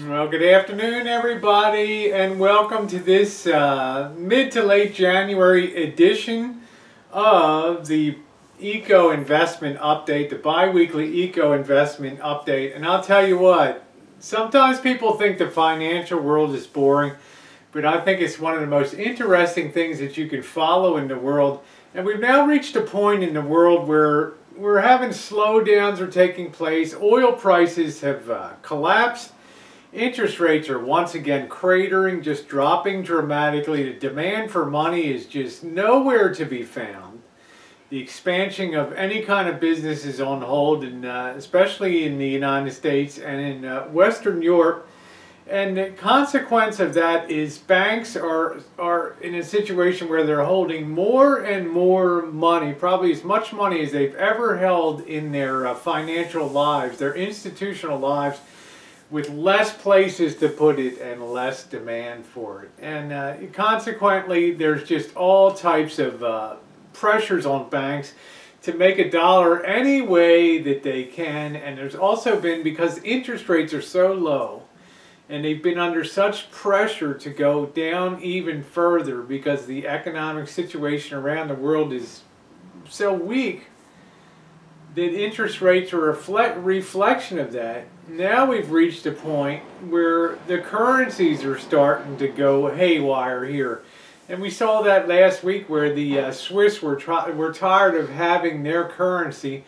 Well, good afternoon, everybody, and welcome to this mid to late January edition of the Eco Investment Update, the bi-weekly Eco Investment Update. And I'll tell you what, sometimes people think the financial world is boring, but I think it's one of the most interesting things that you can follow in the world. And we've now reached a point in the world where we're having slowdowns are taking place. Oil prices have collapsed. Interest rates are once again cratering, just dropping dramatically. The demand for money is just nowhere to be found. The expansion of any kind of business is on hold, and especially in the United States and in Western Europe. And the consequence of that is banks are in a situation where they're holding more and more money, probably as much money as they've ever held in their financial lives, their institutional lives, with less places to put it and less demand for it. And consequently, there's just all types of pressures on banks to make a dollar any way that they can. And there's also been, because interest rates are so low, and they've been under such pressure to go down even further because the economic situation around the world is so weak, that interest rates are a reflection of that. Now we've reached a point where the currencies are starting to go haywire here. And we saw that last week where the Swiss were tired of having their currency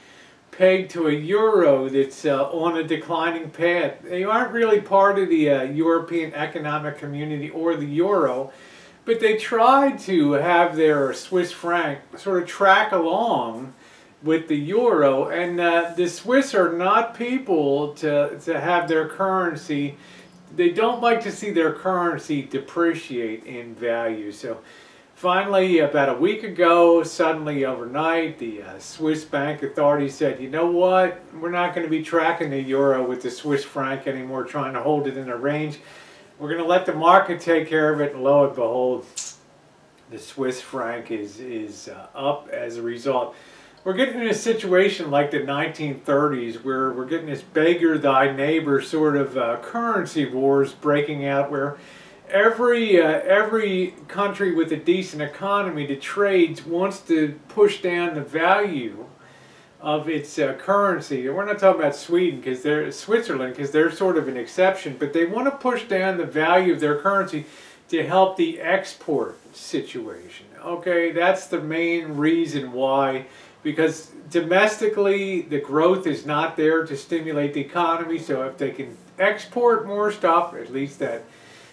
pegged to a euro that's on a declining path. They aren't really part of the European Economic Community or the euro, but they tried to have their Swiss franc sort of track along with the euro, and the Swiss are not people to have their currency. They don't like to see their currency depreciate in value. So finally, about a week ago, suddenly overnight, the Swiss bank authorities said, you know what, we're not going to be tracking the euro with the Swiss franc anymore, trying to hold it in a range. We're going to let the market take care of it, and lo and behold, the Swiss franc is up as a result. We're getting in a situation like the 1930s where we're getting this beggar thy neighbor sort of currency wars breaking out, where every country with a decent economy that trades wants to push down the value of its currency. And we're not talking about Sweden, because they're Switzerland, because they're sort of an exception, but they want to push down the value of their currency to help the export situation. Okay, that's the main reason why. Because domestically, the growth is not there to stimulate the economy. So if they can export more stuff, at least that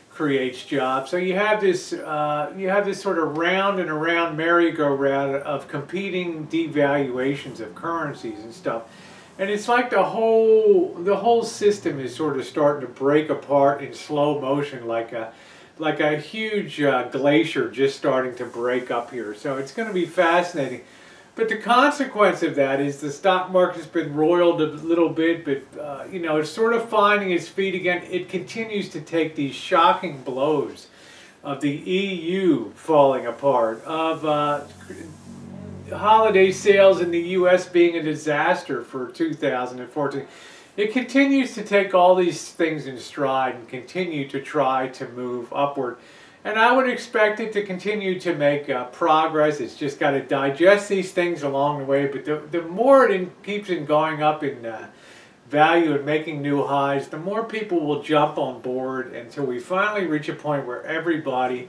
creates jobs. So you have this sort of round and around merry-go-round of competing devaluations of currencies and stuff. And it's like the whole system is sort of starting to break apart in slow motion, like a huge glacier just starting to break up here. So it's going to be fascinating. But the consequence of that is the stock market's been roiled a little bit, but you know, it's sort of finding its feet again. It continues to take these shocking blows of the EU falling apart, of holiday sales in the U.S. being a disaster for 2014. It continues to take all these things in stride and continue to try to move upward. And I would expect it to continue to make progress. It's just got to digest these things along the way. But the more it keeps in going up in value and making new highs, the more people will jump on board until we finally reach a point where everybody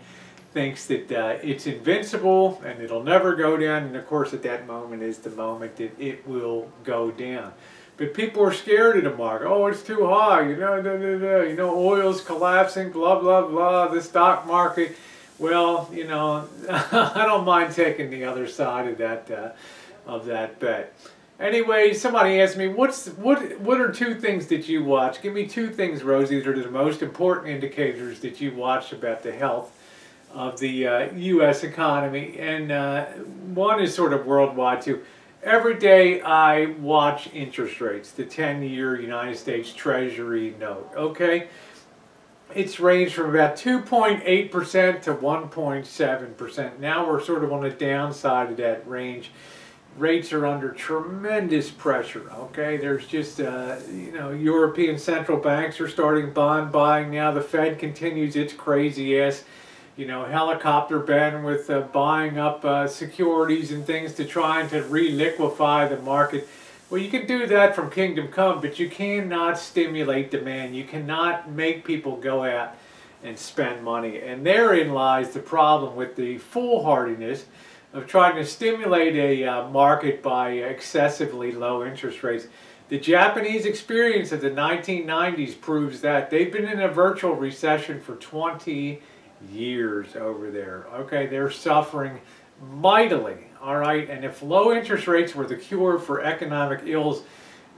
thinks that it's invincible and it'll never go down. And of course, at that moment is the moment that it will go down. But people are scared of the market. Oh, it's too high. You know, oil's collapsing. Blah blah blah. The stock market. Well, you know, I don't mind taking the other side of that bet. Anyway, somebody asked me, what are two things that you watch? Give me two things, Rosie, that are the most important indicators that you watch about the health of the U.S. economy. And one is sort of worldwide too. Every day I watch interest rates, the 10-year United States Treasury note, okay? It's ranged from about 2.8% to 1.7%. Now we're sort of on the downside of that range. rates are under tremendous pressure. Okay, there's just European central banks are starting bond buying now. The Fed continues its crazy ass helicopter bend with buying up securities and things to try and to re-liquefy the market. Well, you can do that from kingdom come, but you cannot stimulate demand. You cannot make people go out and spend money. And therein lies the problem with the foolhardiness of trying to stimulate a market by excessively low interest rates. The Japanese experience of the 1990s proves that. They've been in a virtual recession for 20 years over there. Okay, they're suffering mightily. All right, and if low interest rates were the cure for economic ills,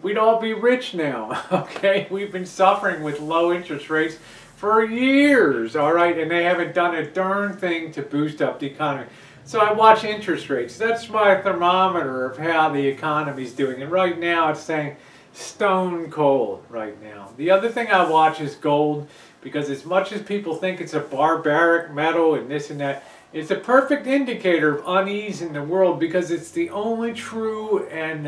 we'd all be rich now. Okay, we've been suffering with low interest rates for years. All right, and they haven't done a darn thing to boost up the economy. So I watch interest rates. That's my thermometer of how the economy's doing. And right now it's saying stone cold right now. The other thing I watch is gold, because as much as people think it's a barbaric metal and this and that, it's a perfect indicator of unease in the world, because it's the only true and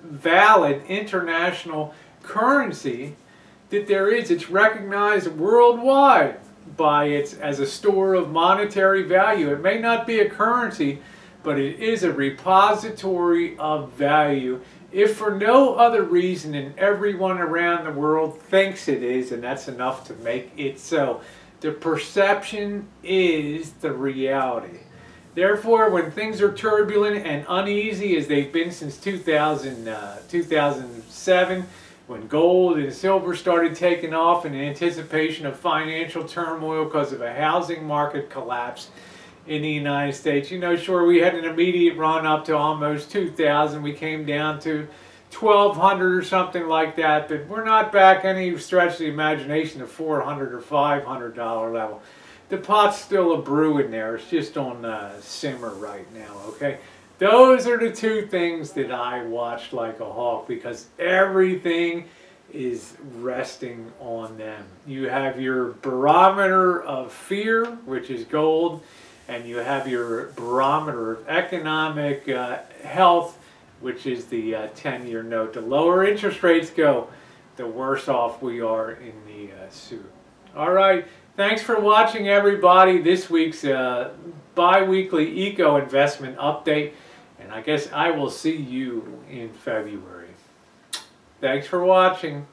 valid international currency that there is. It's recognized worldwide by its as a store of monetary value. It may not be a currency, but it is a repository of value, if for no other reason than everyone around the world thinks it is, and that's enough to make it so. The perception is the reality. Therefore, when things are turbulent and uneasy, as they've been since 2007, when gold and silver started taking off in anticipation of financial turmoil because of a housing market collapse in the United States. Sure, we had an immediate run up to almost 2,000. We came down to 1,200 or something like that, but we're not back any stretch of the imagination to $400 or $500 level. The pot's still a brewing there. It's just on simmer right now, okay? Those are the two things that I watch like a hawk, because everything is resting on them. You have your barometer of fear, which is gold, and you have your barometer of economic health, which is the 10-year note. The lower interest rates go, the worse off we are in the suit. All right, thanks for watching, everybody. This week's bi-weekly EcoInvestment update, and I guess I will see you in February. Thanks for watching.